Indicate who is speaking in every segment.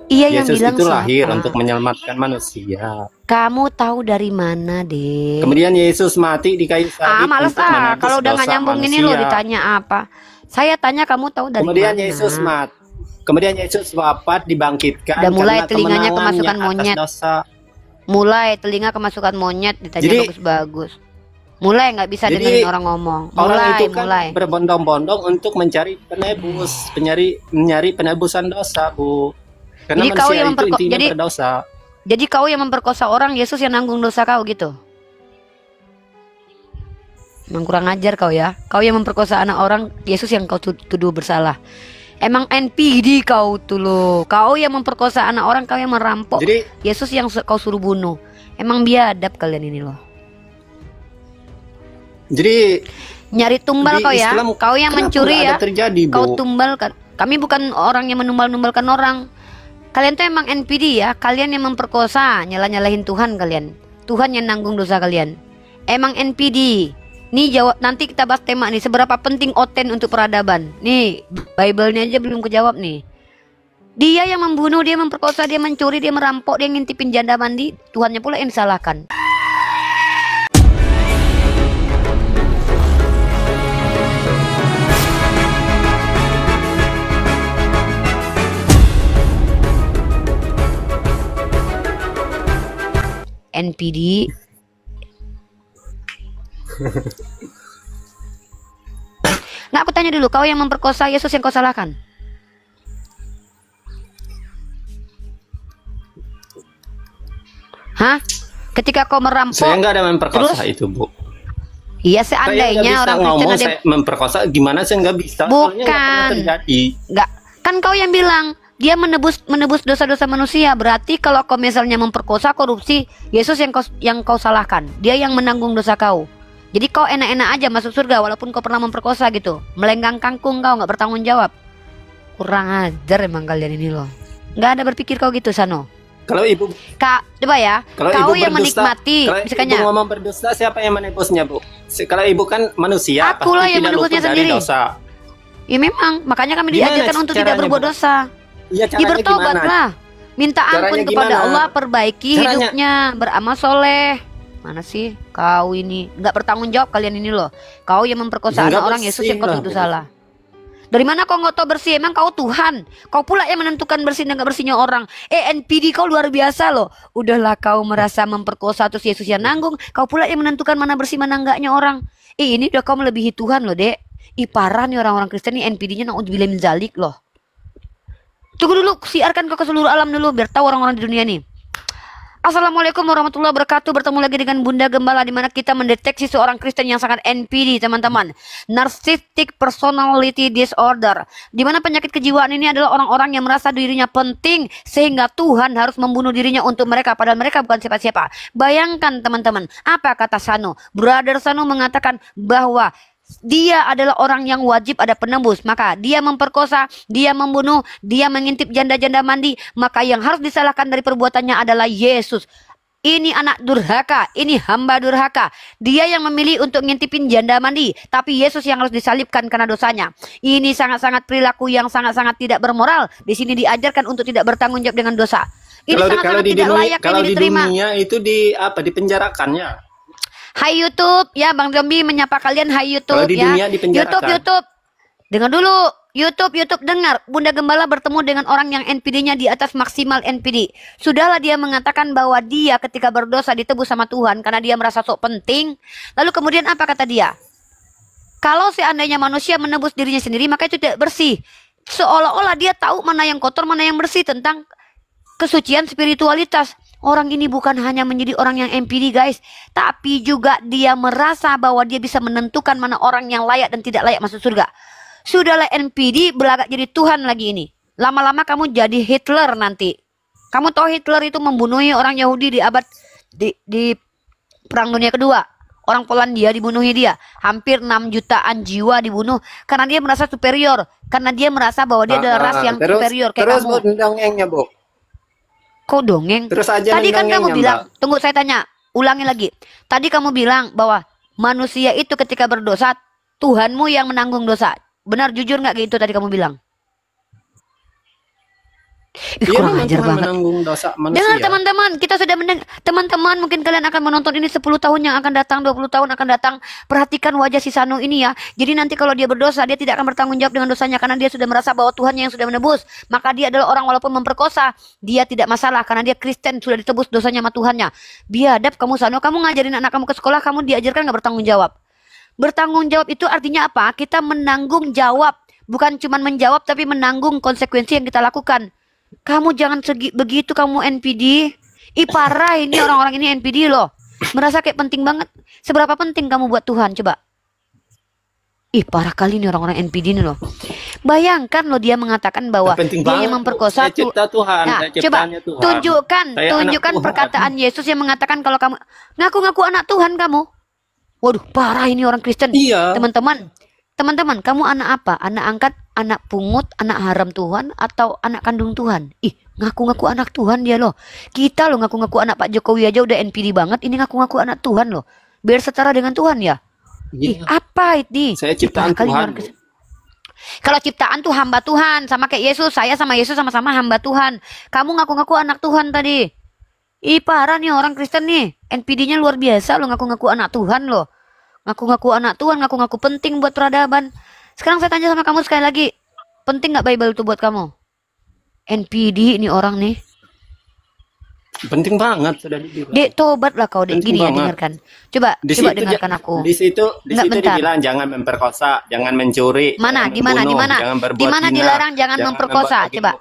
Speaker 1: Iya, yang
Speaker 2: Yesus
Speaker 1: bilang
Speaker 2: itu lahir
Speaker 1: siapa?
Speaker 2: untuk menyelamatkan manusia.
Speaker 1: Kamu tahu dari mana, Dek?
Speaker 2: Kemudian Yesus mati di kayu salib
Speaker 1: Males
Speaker 2: untuk menebus
Speaker 1: kalau udah nggak
Speaker 2: dosa
Speaker 1: nyambung ini lo
Speaker 2: manusia.
Speaker 1: ditanya apa. Saya tanya kamu tahu dari
Speaker 2: Kemudian
Speaker 1: mana.
Speaker 2: Yesus mati. Kemudian Yesus wafat, dibangkitkan
Speaker 1: Udah mulai
Speaker 2: karena
Speaker 1: telinganya
Speaker 2: kemenangannya
Speaker 1: kemasukan
Speaker 2: atas
Speaker 1: monyet.
Speaker 2: dosa.
Speaker 1: Mulai telinga kemasukan monyet ditanya
Speaker 2: Jadi
Speaker 1: bagus-bagus. Mulai nggak bisa dengerin orang ngomong.
Speaker 2: orang
Speaker 1: Mulai,
Speaker 2: itu kan
Speaker 1: mulai.
Speaker 2: berbondong-bondong untuk mencari penebus, mencari penebusan dosa, Bu. Karena
Speaker 1: Jadi kau
Speaker 2: manusia
Speaker 1: yang
Speaker 2: itu intinya berdosa.
Speaker 1: Jadi kau yang memperkosa orang, Yesus yang nanggung dosa kau gitu. Emang kurang ajar kau ya. Kau yang memperkosa anak orang, Yesus yang kau tuduh bersalah. Emang NPD kau tuh lo. Kau yang memperkosa anak orang, kau yang merampok.
Speaker 2: Jadi
Speaker 1: Yesus yang kau suruh bunuh. Emang biadab kalian ini loh.
Speaker 2: Jadi
Speaker 1: nyari tumbal kau ya.
Speaker 2: Islam,
Speaker 1: Kau yang mencuri ya.
Speaker 2: Terjadi,
Speaker 1: kau
Speaker 2: Bu.
Speaker 1: tumbalkan. Kami bukan orang yang menumbal-numbalkan orang. Kalian tuh emang NPD ya. Kalian yang memperkosa, nyalah-nyalahin Tuhan kalian. Tuhan yang nanggung dosa kalian. Emang NPD. Nih jawab, nanti kita bahas tema nih, seberapa penting oten untuk peradaban. Nih, Bible-nya aja belum kejawab nih. Dia yang membunuh, dia memperkosa, dia mencuri, dia merampok, dia ngintipin janda mandi. Tuhannya pula yang disalahkan. NPD. Nah, aku tanya dulu, kau yang memperkosa Yesus yang kau salahkan? Hah? Ketika kau merampok?
Speaker 2: Saya nggak ada memperkosa
Speaker 1: terus?
Speaker 2: itu, Bu.
Speaker 1: Iya, seandainya orang Kristen ada
Speaker 2: saya memperkosa, gimana saya nggak bisa?
Speaker 1: Bukan. Nggak. Kan kau yang bilang dia menebus dosa-dosa manusia. Berarti kalau kau misalnya memperkosa, korupsi, Yesus yang kau salahkan. Dia yang menanggung dosa kau. Jadi kau enak-enak aja masuk surga walaupun kau pernah memperkosa gitu. Melenggang kangkung, kau nggak bertanggung jawab. Kurang ajar emang kalian ini loh. Nggak ada berpikir kau gitu, Sano.
Speaker 2: Kalau ibu,
Speaker 1: coba ya,
Speaker 2: kalau
Speaker 1: kau
Speaker 2: ibu
Speaker 1: yang
Speaker 2: berdusta,
Speaker 1: menikmati,
Speaker 2: kalau ibu ngomong berdusta, siapa yang menebusnya, Bu? Kalau ibu kan manusia,
Speaker 1: akulah yang menebusnya sendiri.
Speaker 2: Dosa.
Speaker 1: Ya memang, makanya kami diajarkan untuk tidak berbuat dosa.
Speaker 2: Ya,
Speaker 1: bertobatlah, minta ampun kepada Allah, perbaiki hidupnya, beramal soleh. Mana sih kau ini? Nggak bertanggung jawab kalian ini loh. Kau yang memperkosa anak orang, Yesus yang kau tuduh salah. Dari mana kau nggak tahu bersih? Emang kau Tuhan? Kau pula yang menentukan bersih dan nggak bersihnya orang. NPD kau luar biasa loh. Udahlah kau merasa memperkosa terus Yesus yang nanggung. Kau pula yang menentukan mana bersih mana enggaknya orang. Ini udah kau melebihi Tuhan loh, Dek. Parah nih orang-orang Kristen nih, NPD-nya naudzubillah min zalik loh. Tunggu dulu, siarkan kau ke seluruh alam dulu biar tahu orang-orang di dunia nih. Assalamualaikum warahmatullahi wabarakatuh. Bertemu lagi dengan Bunda Gembala, di mana kita mendeteksi seorang Kristen yang sangat NPD, teman-teman. Narcissistic Personality Disorder. Di mana penyakit kejiwaan ini adalah orang-orang yang merasa dirinya penting sehingga Tuhan harus membunuh dirinya untuk mereka, padahal mereka bukan siapa-siapa. Bayangkan teman-teman, apa kata Sano? Brother Sano mengatakan bahwa dia adalah orang yang wajib ada penembus. Maka dia memperkosa, dia membunuh, dia mengintip janda-janda mandi. Maka yang harus disalahkan dari perbuatannya adalah Yesus. Ini anak durhaka, ini hamba durhaka. Dia yang memilih untuk ngintipin janda mandi, tapi Yesus yang harus disalibkan karena dosanya. Ini sangat-sangat perilaku yang sangat-sangat tidak bermoral. Di sini diajarkan untuk tidak bertanggung jawab dengan dosa. Ini sangat-sangat tidak layak ini diterima.
Speaker 2: Kalau di dunia itu dipenjarakan ya.
Speaker 1: Hai YouTube, ya Bang Zombie menyapa kalian. Hai YouTube,
Speaker 2: di
Speaker 1: ya.
Speaker 2: dunia
Speaker 1: YouTube. Dengar dulu. YouTube dengar. Bunda Gembala bertemu dengan orang yang NPD-nya di atas maksimal NPD. Sudahlah dia mengatakan bahwa dia ketika berdosa ditebus sama Tuhan karena dia merasa sok penting. Lalu kemudian apa kata dia? Kalau seandainya manusia menebus dirinya sendiri, maka itu tidak bersih. Seolah-olah dia tahu mana yang kotor, mana yang bersih tentang kesucian spiritualitas. Orang ini bukan hanya menjadi orang yang NPD guys, tapi juga dia merasa bahwa dia bisa menentukan mana orang yang layak dan tidak layak masuk surga. Sudahlah NPD belagak jadi Tuhan lagi ini. Lama-lama kamu jadi Hitler nanti. Kamu tahu Hitler itu membunuhi orang Yahudi di abad di Perang Dunia Kedua. Orang Polandia dibunuhi dia. Hampir 6 jutaan jiwa dibunuh karena dia merasa superior, karena dia merasa bahwa dia adalah ras yang superior kayak kamu.
Speaker 2: Terus dongengnya, Bu.
Speaker 1: Kok dongeng?
Speaker 2: Terus aja
Speaker 1: tadi kan kamu bilang,
Speaker 2: Mbak.
Speaker 1: Tunggu saya tanya, ulangi lagi. Tadi kamu bilang bahwa manusia itu ketika berdosa, Tuhanmu yang menanggung dosa. Benar, jujur nggak gitu tadi kamu bilang? Ih,
Speaker 2: Iya,
Speaker 1: kurang
Speaker 2: memang
Speaker 1: ajar
Speaker 2: Tuhan
Speaker 1: banget.
Speaker 2: menanggung dosa manusia.
Speaker 1: Dengar teman-teman, kita sudah mendengar. Teman-teman, mungkin kalian akan menonton ini 10 tahun yang akan datang, 20 tahun akan datang. Perhatikan wajah si Sano ini ya. Jadi nanti kalau dia berdosa, dia tidak akan bertanggung jawab dengan dosanya karena dia sudah merasa bahwa Tuhannya yang sudah menebus. Maka dia adalah orang walaupun memperkosa, dia tidak masalah karena dia Kristen, sudah ditebus dosanya sama Tuhannya. Biadab kamu Sano, kamu ngajarin anak kamu ke sekolah, kamu diajarkan nggak bertanggung jawab. Bertanggung jawab itu artinya apa? Kita menanggung jawab. Bukan cuma menjawab tapi menanggung konsekuensi yang kita lakukan. Kamu jangan begitu kamu NPD. Ih parah ini orang-orang ini NPD loh. Merasa kayak penting banget. Seberapa penting kamu buat Tuhan coba? Ih parah kali nih orang-orang NPD ini loh. Bayangkan loh dia mengatakan bahwa dia yang memperkosa
Speaker 2: Tuhan.
Speaker 1: Nah, coba Tuhan. tunjukkan perkataan Yesus yang mengatakan kalau kamu ngaku-ngaku anak Tuhan kamu. Waduh parah ini orang Kristen.
Speaker 2: Iya.
Speaker 1: Teman-teman, kamu anak apa? Anak angkat, anak pungut, anak haram Tuhan, atau anak kandung Tuhan? Ih, ngaku-ngaku anak Tuhan dia loh. Kita loh ngaku-ngaku anak Pak Jokowi aja udah NPD banget. Ini ngaku-ngaku anak Tuhan loh. Biar setara dengan Tuhan ya. Ih, apa ini?
Speaker 2: Saya ciptaan Tuhan.
Speaker 1: Kalau ciptaan tuh hamba Tuhan. Sama kayak Yesus. Saya sama Yesus sama-sama hamba Tuhan. Kamu ngaku-ngaku anak Tuhan tadi. Ih, parah nih orang Kristen nih. NPD-nya luar biasa loh ngaku-ngaku anak Tuhan loh. Ngaku-ngaku anak Tuhan, ngaku-ngaku penting buat peradaban. Sekarang saya tanya sama kamu sekali lagi. Penting nggak Bible itu buat kamu? NPD ini orang nih.
Speaker 2: Penting banget sudah dibilang.
Speaker 1: Dek, tobatlah kau Dek. Gini ya, dengarkan. Coba dengarkan aku.
Speaker 2: Di situ dibilang jangan memperkosa, jangan mencuri.
Speaker 1: Mana? Di mana? Di mana dilarang jangan memperkosa? Coba.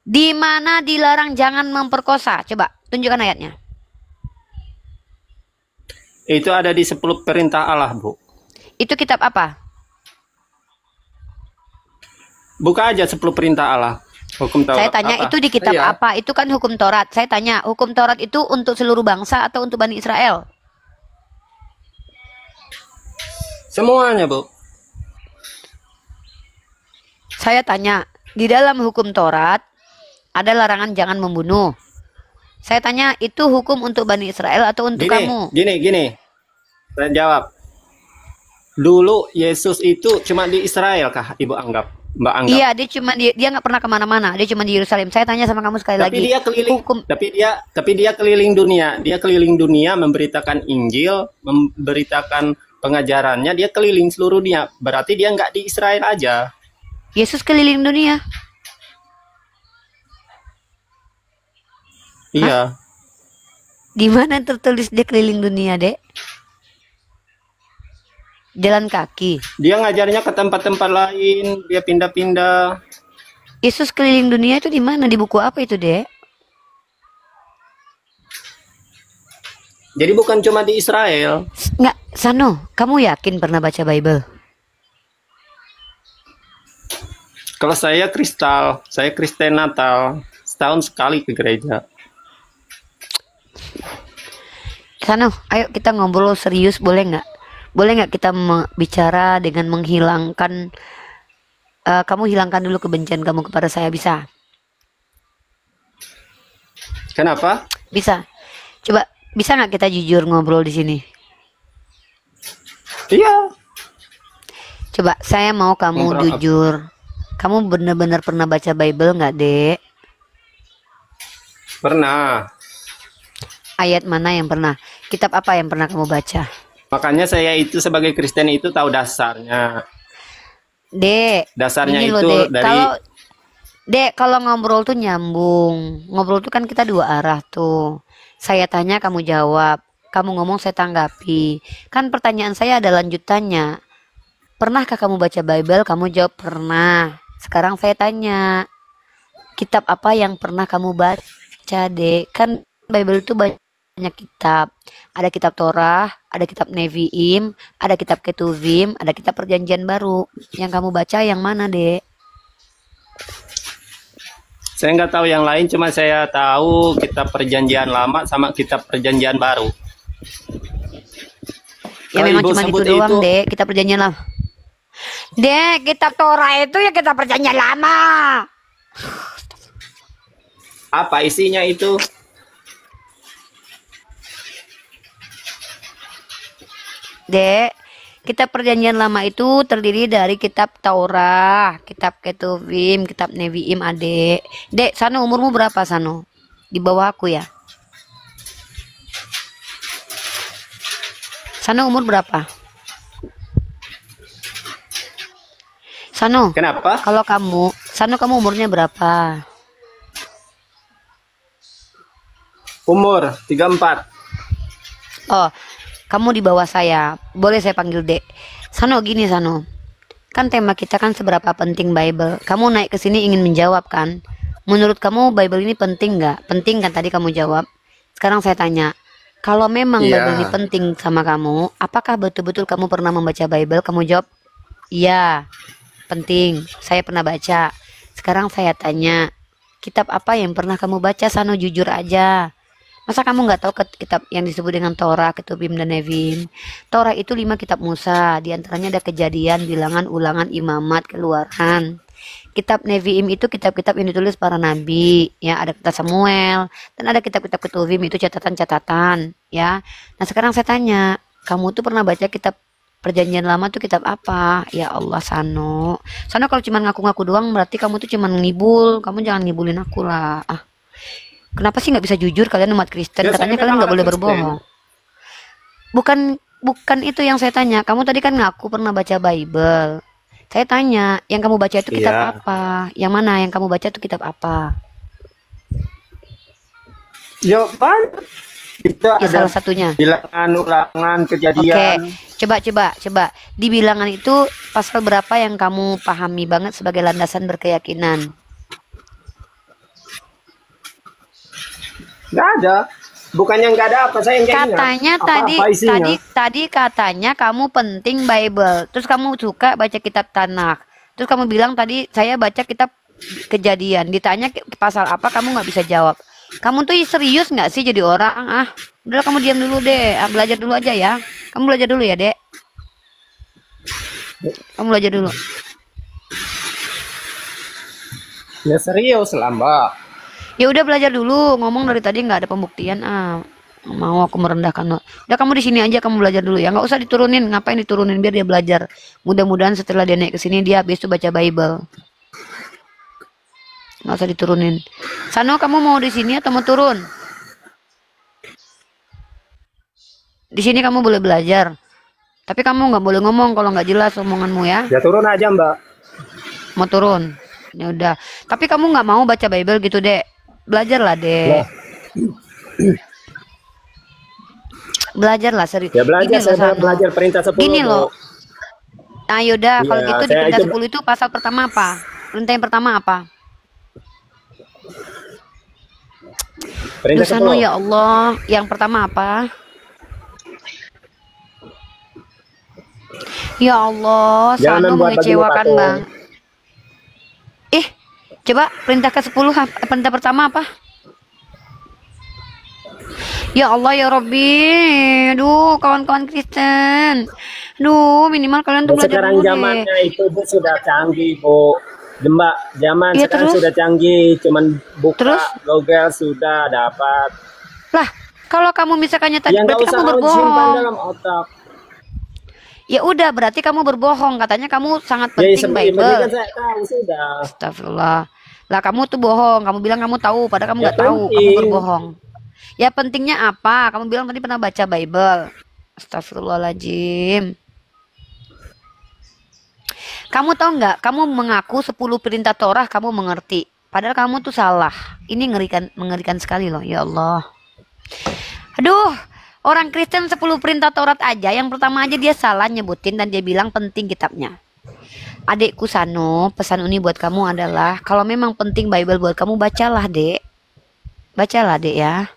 Speaker 1: Di mana dilarang jangan memperkosa? Coba tunjukkan ayatnya.
Speaker 2: Itu ada di 10 perintah Allah, Bu.
Speaker 1: Itu kitab apa?
Speaker 2: Buka aja 10 perintah Allah. Hukum Taurat.
Speaker 1: Saya tanya apa? Itu di kitab apa? Itu kan hukum Taurat. Saya tanya, hukum Taurat itu untuk seluruh bangsa atau untuk Bani Israel?
Speaker 2: Semuanya, Bu.
Speaker 1: Saya tanya, di dalam hukum Taurat ada larangan jangan membunuh. Saya tanya, itu hukum untuk Bani Israel atau untuk kamu?
Speaker 2: Gini. Saya jawab. Dulu Yesus itu cuma di Israel kah, Ibu anggap? Mbak anggap?
Speaker 1: Iya, dia nggak pernah kemana-mana. Dia cuma di Yerusalem. Saya tanya sama kamu sekali lagi.
Speaker 2: Dia keliling, tapi dia keliling dunia. Dia keliling dunia memberitakan Injil, memberitakan pengajarannya. Dia keliling seluruh dunia. Berarti dia nggak di Israel aja.
Speaker 1: Yesus keliling dunia.
Speaker 2: Iya.
Speaker 1: Di mana tertulis dia keliling dunia, Dek? Jalan kaki.
Speaker 2: Dia ngajarnya ke tempat-tempat lain, dia pindah-pindah.
Speaker 1: Yesus keliling dunia itu di mana? Di buku apa itu, Dek?
Speaker 2: Jadi bukan cuma di Israel.
Speaker 1: Nggak, Sano, kamu yakin pernah baca Bible?
Speaker 2: Kalau saya kristal, saya Kristen Natal, setahun sekali ke gereja.
Speaker 1: Sano, ayo kita ngobrol serius, boleh nggak? Boleh nggak kita bicara dengan menghilangkan, kamu hilangkan dulu kebencian kamu kepada saya, bisa?
Speaker 2: Kenapa?
Speaker 1: Bisa. Coba, bisa nggak kita jujur ngobrol di sini?
Speaker 2: Iya.
Speaker 1: Coba, saya mau kamu jujur. Kamu benar-benar pernah baca Bible nggak, Dek?
Speaker 2: Pernah.
Speaker 1: Ayat mana yang pernah? Kitab apa yang pernah kamu baca?
Speaker 2: Makanya saya itu sebagai Kristen itu tahu dasarnya.
Speaker 1: Dek,
Speaker 2: dasarnya itu
Speaker 1: loh, Dek.
Speaker 2: dari
Speaker 1: kalau ngobrol tuh nyambung. Ngobrol tuh kan kita dua arah tuh. Saya tanya kamu jawab, kamu ngomong saya tanggapi. Kan pertanyaan saya ada lanjutannya. Pernahkah kamu baca Bible? Kamu jawab pernah. Sekarang saya tanya, kitab apa yang pernah kamu baca, Dek? Kan Bible itu banyak kitab. Ada kitab Torah, ada kitab Nevi'im, ada kitab Ketuvim, ada kitab Perjanjian Baru. Yang kamu baca yang mana, Dek?
Speaker 2: Saya nggak tahu yang lain, cuma saya tahu kitab Perjanjian Lama sama kitab Perjanjian Baru.
Speaker 1: Ya memang cuma itu doang, Dek, kitab Perjanjian Lama. Dek, kitab Torah itu ya kitab Perjanjian Lama.
Speaker 2: Apa isinya itu?
Speaker 1: Dek, Kitab Perjanjian Lama itu terdiri dari kitab Taurat, kitab Ketuvim, kitab Neviim, Adek. Dek, Sano umurmu berapa, Sano? Di bawah aku ya. Sano umur berapa? Sano.
Speaker 2: Kenapa?
Speaker 1: Kalau kamu, Sano kamu umurnya berapa?
Speaker 2: Umur 34.
Speaker 1: Oh, kamu di bawah saya. Boleh saya panggil Dek. Sano, gini Sano. Kan tema kita kan seberapa penting Bible. Kamu naik ke sini ingin menjawab kan? Menurut kamu Bible ini penting nggak? Penting kan tadi kamu jawab. Sekarang saya tanya. Kalau memang Bible ini penting sama kamu, apakah betul-betul kamu pernah membaca Bible? Kamu jawab, iya, penting. Saya pernah baca. Sekarang saya tanya, kitab apa yang pernah kamu baca, Sano? Jujur aja. Masa kamu nggak tahu kitab yang disebut dengan Torah, Ketubim, dan Nevim? Torah itu 5 kitab Musa, diantaranya ada Kejadian, Bilangan, Ulangan, Imamat, Keluaran. Kitab Neviim itu kitab-kitab yang ditulis para nabi, ya, ada kitab Samuel, dan ada kitab-kitab Ketuvim itu catatan-catatan, ya. Nah sekarang saya tanya, kamu tuh pernah baca kitab Perjanjian Lama tuh kitab apa? Ya Allah, Sano. Sano kalau cuma ngaku-ngaku doang berarti kamu tuh cuma ngibul. Kamu jangan ngibulin aku lah. Ah. Kenapa sih nggak bisa jujur kalian umat Kristen? Katanya kalian nggak boleh berbohong. Bukan itu yang saya tanya. Kamu tadi kan ngaku pernah baca Bible. Saya tanya, yang kamu baca itu kitab apa? Yang mana yang kamu baca itu kitab apa?
Speaker 2: Jawaban itu
Speaker 1: ya, salah satunya.
Speaker 2: Bilangan, Ulangan, Kejadian.
Speaker 1: Oke, coba. Di Bilangan itu pasal berapa yang kamu pahami banget sebagai landasan berkeyakinan?
Speaker 2: Nggak ada. Bukannya nggak ada apa, saya nggak
Speaker 1: katanya
Speaker 2: ingat.
Speaker 1: tadi katanya kamu penting Bible. Terus kamu suka baca kitab Tanakh. Terus kamu bilang tadi saya baca kitab Kejadian. Ditanya pasal apa kamu nggak bisa jawab. Kamu tuh serius nggak sih jadi orang? Ah, udah kamu diam dulu deh. Belajar dulu aja ya. Kamu belajar dulu ya, Dek. Kamu belajar dulu.
Speaker 2: Ya serius lah, Mbak.
Speaker 1: Ya udah belajar dulu, ngomong dari tadi nggak ada pembuktian. Mau aku merendahkan lo. Udah kamu di sini aja, kamu belajar dulu ya, nggak usah diturunin. Ngapain diturunin? Biar dia belajar. Mudah-mudahan setelah dia naik ke sini dia habis itu baca Bible. Nggak usah diturunin. Sano, kamu mau di sini atau mau turun? Di sini kamu boleh belajar, tapi kamu nggak boleh ngomong kalau nggak jelas omonganmu ya.
Speaker 2: Ya turun aja, Mbak.
Speaker 1: Mau turun? Ya udah. Tapi kamu nggak mau baca Bible gitu, Dek. Belajarlah, Dek. Belajarlah serius.
Speaker 2: Ya belajar, saya belajar perintah 10.
Speaker 1: Gini loh. Nah yaudah, kalau gitu di perintah 10 itu pasal pertama apa? Perintah yang pertama apa?
Speaker 2: Perintah 10.
Speaker 1: Ya Allah, yang pertama apa? Ya Allah, Sano mengecewakan Bang. Coba perintah ke-10, perintah pertama apa? Ya Allah ya Robbi. Aduh, kawan-kawan Kristen. Aduh, minimal kalian tuh belajar
Speaker 2: dulu deh. Sekarang zamannya itu Bu sudah canggih, Bu. Mbak, zaman ya, sekarang sudah canggih, cuman buka Google sudah dapat.
Speaker 1: Lah, kalau kamu misalkannya tadi
Speaker 2: ya,
Speaker 1: berarti kamu berbohong.
Speaker 2: Dalam otak.
Speaker 1: Ya udah, berarti kamu berbohong. Katanya kamu sangat penting Bible.
Speaker 2: Kan saya tahu sudah.
Speaker 1: Astagfirullah. Lah kamu tuh bohong. Kamu bilang kamu tahu, padahal kamu nggak tahu. Kamu berbohong. Ya pentingnya apa? Kamu bilang tadi pernah baca Bible. Astagfirullahaladzim. Kamu tahu nggak? Kamu mengaku 10 perintah Torah kamu mengerti. Padahal kamu tuh salah. Ini mengerikan sekali loh. Ya Allah. Aduh. Orang Kristen 10 perintah Taurat aja, yang pertama aja dia salah nyebutin dan dia bilang penting kitabnya. Adekku Sano, pesan Uni buat kamu adalah kalau memang penting Bible buat kamu, bacalah, Dek. Bacalah, Dek ya.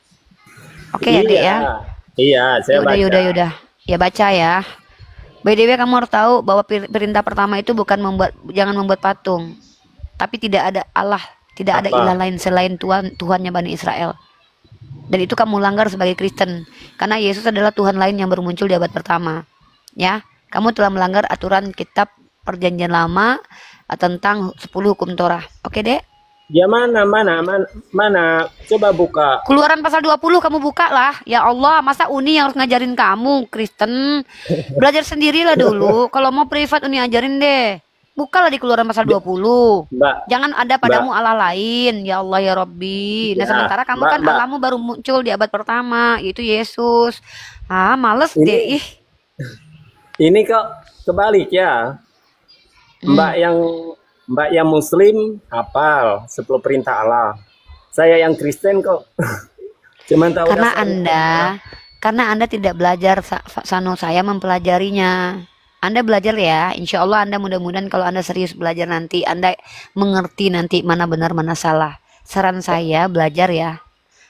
Speaker 1: Oke ya, Dek ya.
Speaker 2: Iya, saya baca.
Speaker 1: Yaudah. Ya baca ya. By the way, kamu harus tahu bahwa perintah pertama itu bukan jangan membuat patung. Tapi tidak ada Allah, tidak ada ilah lain selain Tuhannya Bani Israel. Dan itu kamu langgar sebagai Kristen, karena Yesus adalah Tuhan lain yang baru muncul di abad pertama. Ya, kamu telah melanggar aturan kitab Perjanjian Lama tentang 10 hukum Torah. Oke, Dek?
Speaker 2: Ya mana? Coba buka.
Speaker 1: Keluaran pasal 20 kamu buka lah. Ya Allah, masa Uni yang harus ngajarin kamu, Kristen? Belajar sendirilah dulu. Kalau mau privat Uni ajarin deh. Bukalah di Keluaran pasal 20.
Speaker 2: Mbak,
Speaker 1: Jangan ada padamu Allah lain. Ya Allah ya Robbi. Nah,
Speaker 2: ya,
Speaker 1: sementara kamu
Speaker 2: Mbak,
Speaker 1: kan Allahmu baru muncul di abad pertama, yaitu Yesus. Ah, males deh.
Speaker 2: Ini kok kebalik ya. Mbak yang Muslim hafal 10 perintah Allah. Saya yang Kristen kok cuman tahu
Speaker 1: karena Anda tidak belajar, Sano. Saya mempelajarinya. Anda belajar ya, insya Allah Anda mudah-mudahan kalau Anda serius belajar nanti Anda mengerti nanti mana benar mana salah. Saran saya belajar ya.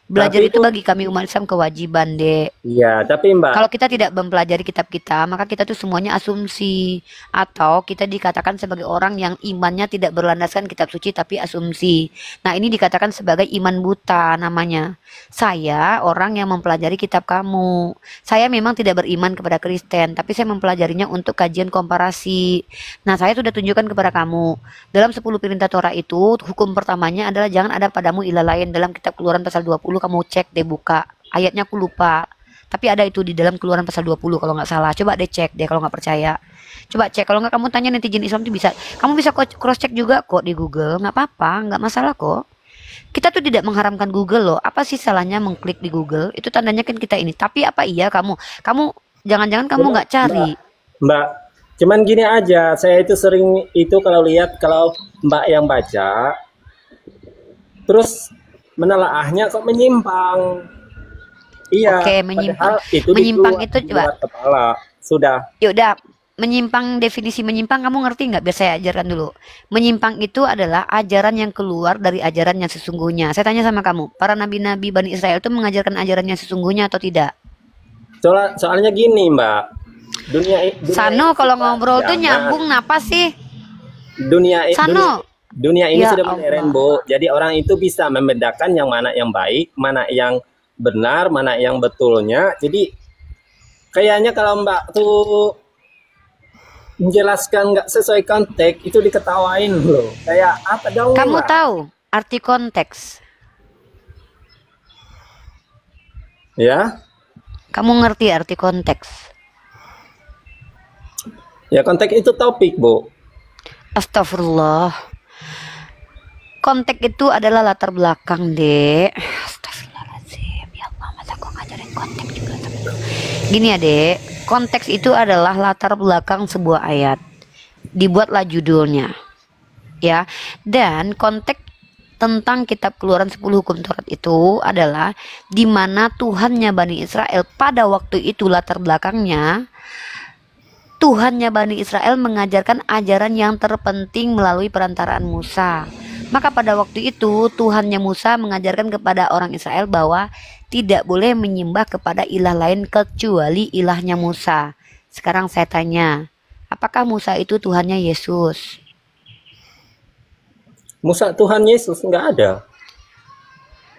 Speaker 1: Belajar itu bagi kami umat Islam kewajiban, Dek.
Speaker 2: Iya, tapi Mbak,
Speaker 1: kalau kita tidak mempelajari kitab kita, maka kita tuh semuanya asumsi. Atau kita dikatakan sebagai orang yang imannya tidak berlandaskan kitab suci tapi asumsi. Nah, ini dikatakan sebagai iman buta namanya. Saya orang yang mempelajari kitab kamu. Saya memang tidak beriman kepada Kristen, tapi saya mempelajarinya untuk kajian komparasi. Nah, saya sudah tunjukkan kepada kamu. Dalam 10 perintah Torah itu, hukum pertamanya adalah jangan ada padamu ilah lain. Dalam kitab Keluaran pasal 20 kamu cek deh, buka ayatnya, aku lupa tapi ada itu di dalam Keluaran pasal 20 kalau nggak salah. Coba deh cek deh kalau nggak percaya, coba cek. Kalau nggak kamu tanya netizen Islam tuh bisa, kamu bisa cross check juga kok di Google, nggak apa-apa, nggak masalah kok. Kita tuh tidak mengharamkan Google loh. Apa sih salahnya mengklik di Google? Itu tandanya kan kita ini. Tapi apa iya kamu jangan-jangan kamu nggak cari,
Speaker 2: Mbak, cuman gini aja, saya itu sering itu kalau lihat kalau Mbak yang baca terus menelaahnya kok menyimpang. Iya.
Speaker 1: Oke, menyimpang. Menyimpang itu coba.
Speaker 2: Kepala. Sudah.
Speaker 1: Yaudah, menyimpang, definisi menyimpang kamu ngerti nggak? Biar saya ajarkan dulu. Menyimpang itu adalah ajaran yang keluar dari ajaran yang sesungguhnya. Saya tanya sama kamu, para nabi-nabi Bani Israel itu mengajarkan ajaran yang sesungguhnya atau tidak?
Speaker 2: Soalnya gini, Mbak. Dunia
Speaker 1: Sano kalau ngobrol tuh nyambung napa sih?
Speaker 2: Sano. Dunia ini
Speaker 1: ya
Speaker 2: sudah modern, Bu. Jadi orang itu bisa membedakan yang mana yang baik, mana yang benar, mana yang betulnya. Jadi kayaknya kalau Mbak tuh menjelaskan nggak sesuai konteks itu diketawain loh. Kayak apa dong?
Speaker 1: Kamu
Speaker 2: Mbak
Speaker 1: tahu arti konteks?
Speaker 2: Ya?
Speaker 1: Kamu ngerti arti konteks?
Speaker 2: Ya, konteks itu topik, Bu.
Speaker 1: Astagfirullah. Konteks itu adalah latar belakang, Dek. Astagfirullahaladzim. Ya Allah, masa kok ngajarin konteks juga. Gini ya, Dek. Konteks itu adalah latar belakang sebuah ayat. Dibuatlah judulnya. Ya. Dan konteks tentang kitab Keluaran 10 hukum Taurat itu adalah di mana Tuhannya Bani Israel pada waktu itu, latar belakangnya Tuhannya Bani Israel mengajarkan ajaran yang terpenting melalui perantaraan Musa. Maka pada waktu itu Tuhannya Musa mengajarkan kepada orang Israel bahwa tidak boleh menyembah kepada ilah lain kecuali ilahnya Musa. Sekarang saya tanya, apakah Musa itu Tuhannya Yesus?
Speaker 2: Musa Tuhan Yesus nggak ada.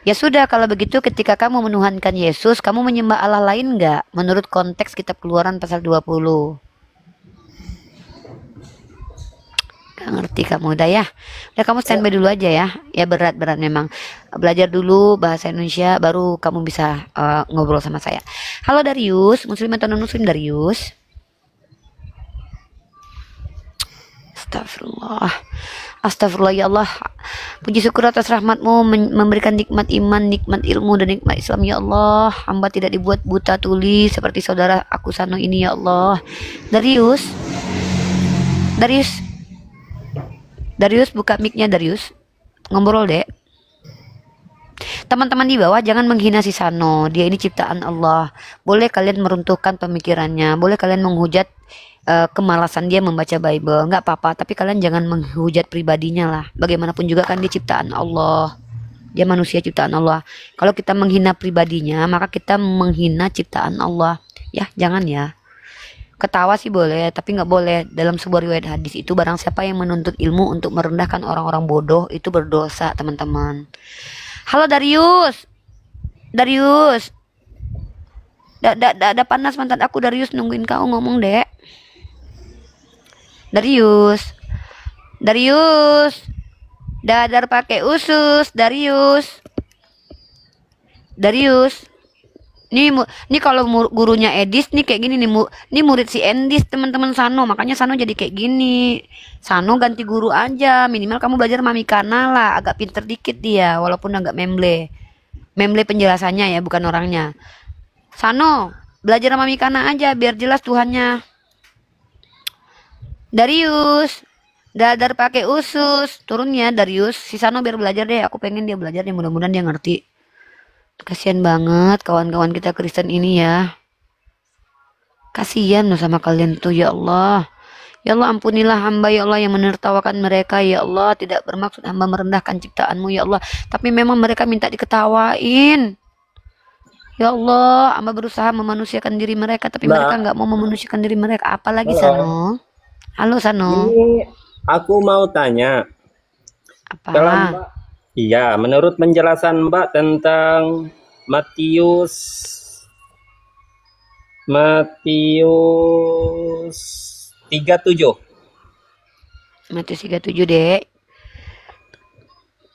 Speaker 1: Ya sudah, kalau begitu ketika kamu menuhankan Yesus, kamu menyembah Allah lain nggak? Menurut konteks kitab Keluaran pasal 20. Gak ngerti kamu, udah ya. Udah kamu standby dulu aja ya. Ya berat memang. Belajar dulu bahasa Indonesia baru kamu bisa ngobrol sama saya. Halo Darius, muslim atau non muslim Darius? Astagfirullah. Astagfirullah ya Allah. Puji syukur atas rahmatmu memberikan nikmat iman, nikmat ilmu dan nikmat Islam ya Allah. Hamba tidak dibuat buta tuli seperti saudara aku Sano ini ya Allah. Darius buka mic-nya Darius. Ngobrol deh. Teman-teman di bawah jangan menghina si Sano. Dia ini ciptaan Allah. Boleh kalian meruntuhkan pemikirannya. Boleh kalian menghujat kemalasan dia membaca Bible. Nggak apa-apa. Tapi kalian jangan menghujat pribadinya lah. Bagaimanapun juga kan dia ciptaan Allah. Dia manusia ciptaan Allah. Kalau kita menghina pribadinya, maka kita menghina ciptaan Allah. Ya, jangan ya. Ketawa sih boleh, tapi nggak boleh. Dalam sebuah riwayat hadis itu barang siapa yang menuntut ilmu untuk merendahkan orang-orang bodoh itu berdosa, teman-teman. Halo Darius. Ada panas mantan aku Darius, nungguin kau ngomong, Dek. Darius. Dadar pakai usus, Darius. Darius. Nih kalau gurunya Edis nih kayak gini nih, nih murid si Endis teman-teman Sano, makanya Sano jadi kayak gini. Sano ganti guru aja, minimal kamu belajar Mami Kana lah, agak pinter dikit dia, walaupun agak memble. Memble penjelasannya ya, bukan orangnya. Sano, belajar Mami Kana aja biar jelas Tuhannya. Darius, dadar pakai usus, turun ya Darius. Si Sano biar belajar deh, aku pengen dia belajar deh, mudah-mudahan dia ngerti. Kasian banget kawan-kawan kita Kristen ini ya. Kasian loh sama kalian tuh ya Allah. Ya Allah ampunilah hamba ya Allah yang menertawakan mereka ya Allah. Tidak bermaksud hamba merendahkan ciptaanmu ya Allah. Tapi memang mereka minta diketawain. Ya Allah, hamba berusaha memanusiakan diri mereka. Tapi mereka nggak mau memanusiakan diri mereka. Apalagi Sano. Halo Sano.
Speaker 2: Ini aku mau tanya.
Speaker 1: Apa?
Speaker 2: Kalau Mbak, iya, menurut penjelasan Mbak tentang Matius 37.
Speaker 1: Matius 37, Dek.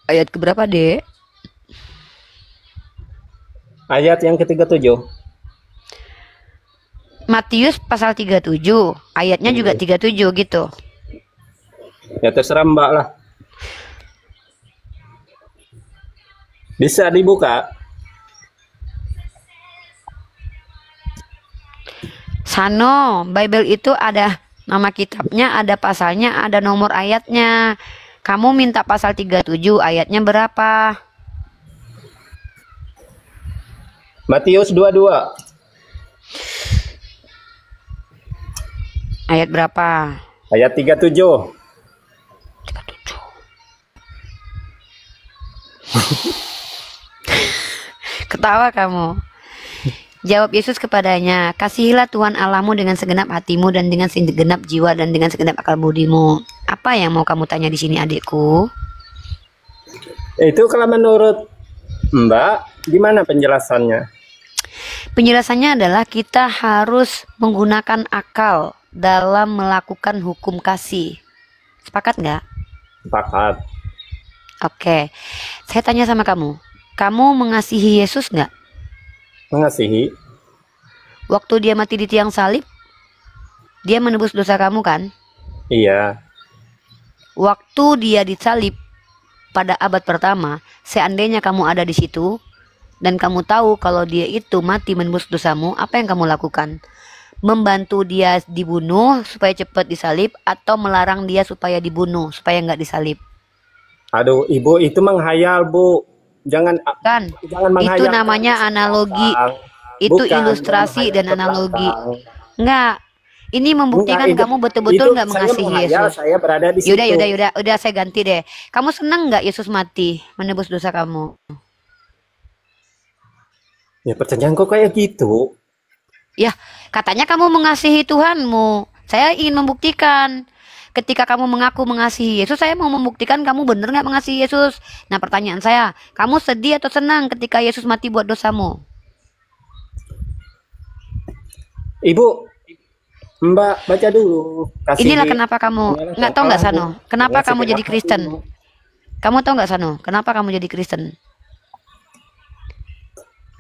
Speaker 1: Ayat keberapa, Dek?
Speaker 2: Ayat yang ke-37.
Speaker 1: Matius pasal 37, ayatnya juga 37 gitu.
Speaker 2: Ya terserah Mbak lah. Bisa dibuka.
Speaker 1: Sano, Bible itu ada nama kitabnya, ada pasalnya, ada nomor ayatnya. Kamu minta pasal 37, ayatnya berapa?
Speaker 2: Matius 22.
Speaker 1: Ayat berapa?
Speaker 2: Ayat 37.
Speaker 1: 37. Ketawa kamu. Jawab Yesus kepadanya, kasihilah Tuhan Allahmu dengan segenap hatimu dan dengan segenap jiwa dan dengan segenap akal budimu. Apa yang mau kamu tanya di sini, adikku?
Speaker 2: Itu kalau menurut Mbak, gimana penjelasannya?
Speaker 1: Penjelasannya adalah kita harus menggunakan akal dalam melakukan hukum kasih. Sepakat nggak?
Speaker 2: Sepakat.
Speaker 1: Oke. Saya tanya sama kamu. Kamu mengasihi Yesus nggak?
Speaker 2: Mengasihi.
Speaker 1: Waktu dia mati di tiang salib, dia menebus dosa kamu kan?
Speaker 2: Iya.
Speaker 1: Waktu dia disalib pada abad pertama, seandainya kamu ada di situ dan kamu tahu kalau dia itu mati menebus dosamu, apa yang kamu lakukan? Membantu dia dibunuh supaya cepat disalib atau melarang dia supaya dibunuh supaya nggak disalib?
Speaker 2: Aduh, Ibu itu menghayal, Bu. Jangan menghayal.
Speaker 1: Itu namanya analogi. Itu ilustrasi dan analogi. Enggak. Ini membuktikan kamu betul-betul nggak mengasihi Yesus.
Speaker 2: Saya berada di situ.
Speaker 1: Udah saya ganti deh. Kamu senang nggak Yesus mati menebus dosa kamu?
Speaker 2: Ya pertanyaan kok kayak gitu.
Speaker 1: Ya, katanya kamu mengasihi Tuhanmu. Saya ingin membuktikan. Ketika kamu mengaku mengasihi Yesus, saya mau membuktikan kamu benar nggak mengasihi Yesus. Nah, pertanyaan saya, kamu sedih atau senang ketika Yesus mati buat dosamu?
Speaker 2: Ibu, Mbak baca dulu.
Speaker 1: Inilah kenapa kamu nggak tahu nggak Sano? Kenapa kamu jadi Kristen? Kamu tahu nggak Sano? Kenapa kamu jadi Kristen?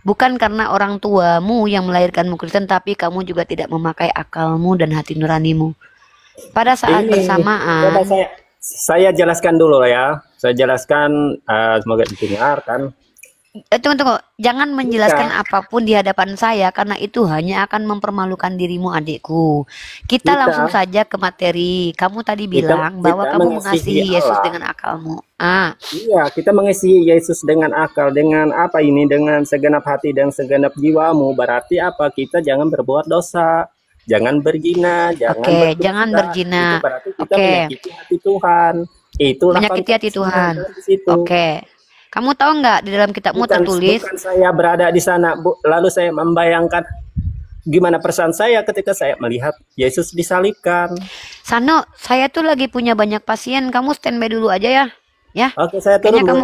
Speaker 1: Bukan karena orang tuamu yang melahirkanmu Kristen, tapi kamu juga tidak memakai akalmu dan hati nuranimu. Pada saat bersamaan,
Speaker 2: saya jelaskan dulu ya. Saya jelaskan, semoga didengarkan.
Speaker 1: Tunggu, jangan menjelaskan apapun di hadapan saya karena itu hanya akan mempermalukan dirimu, adikku. Kita langsung saja ke materi. Kamu tadi bilang bahwa kamu mengasihi Yesus dengan akalmu.
Speaker 2: Iya, kita mengasihi Yesus dengan akal, dengan apa ini? Dengan segenap hati dan segenap jiwamu. Berarti apa? Kita jangan berbuat dosa, jangan berzina,
Speaker 1: jangan berzina.
Speaker 2: Itu berarti kita menyakiti hati Tuhan. Itulah
Speaker 1: menyakiti hati Tuhan. Kamu tahu nggak di dalam kitabmu tertulis?
Speaker 2: Bukan saya berada di sana, Bu. Lalu saya membayangkan gimana perasaan saya ketika saya melihat Yesus disalibkan.
Speaker 1: Sano, saya tuh lagi punya banyak pasien. Kamu standby dulu aja ya. Ya.
Speaker 2: Oke, saya turun.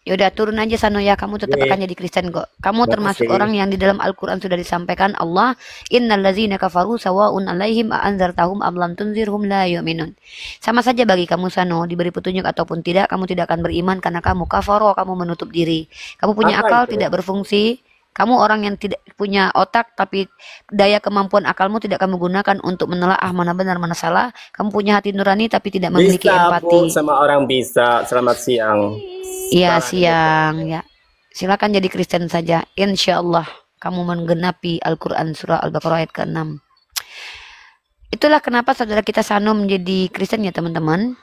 Speaker 1: Yaudah turun aja Sano ya, kamu tetap akan jadi Kristen kok. Kamu termasuk orang yang di dalam Al-Quran sudah disampaikan Allah, innal ladzina kafaru sawa'un alaihim a'anzartahum am lam tunzirhum la yu'minun. Sama saja bagi kamu Sano, diberi petunjuk ataupun tidak, kamu tidak akan beriman karena kamu kafaro, kamu menutup diri. Kamu punya akal tidak berfungsi. Kamu orang yang tidak punya otak, tapi daya kemampuan akalmu tidak kamu gunakan untuk menelaah mana benar mana salah. Kamu punya hati nurani tapi tidak memiliki empati.
Speaker 2: Bisa, sama orang bisa. Selamat siang.
Speaker 1: Iya siang ya. Silakan jadi Kristen saja. Insya Allah kamu menggenapi Al-Quran surah Al-Baqarah ayat ke-6. Itulah kenapa saudara kita Sano menjadi Kristen ya teman-teman.